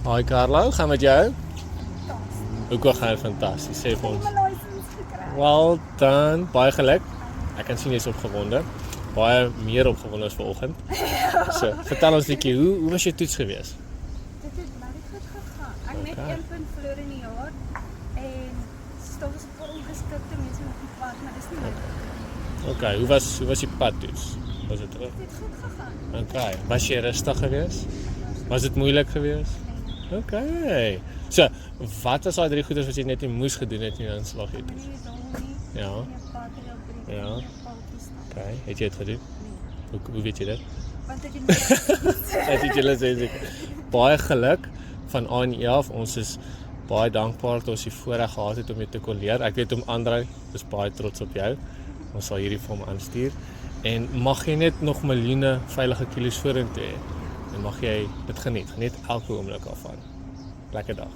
Hi Carlo, gaan met jou? Ook wel gaan fantasties, sê vir ons. Well done, baie geluk. Ek kan sien jy is opgewonde. Baie meer opgewonde as vanoggend. So, vertel ons 'n bietjie, hoe was jou toets geweest? Dit het baie goed gegaan. Ek net 1 punt verloor in die jaar en daar was 'n paar ongeskikte mense op die pad, maar dis nie my probleem. Okay, hoe was die padtoets? Was dit reg? Dit het goed gegaan. Okay, was jy rustig geweest? Was dit moeilik geweest? Okay. So, wat was daai 3 goeders wat jy net nie moes gedoen het in jou inslag het? Ja. Ja. Okay, het jy dit gedoen? Hoe weet jy dit? Want ek Het julle sê baie geluk van A&E af. Ons is baie dankbaar dat ons die voorreg gehad het om jou te kon leer. Ek weet Andrei is baie trots op jou. Ons sal hierdie vir hom aanstuur. En mag jy net nog miljoene veilige kilos vorentoe hê. En mag jy dit geniet elke oomblik daarvan. Lekker dag.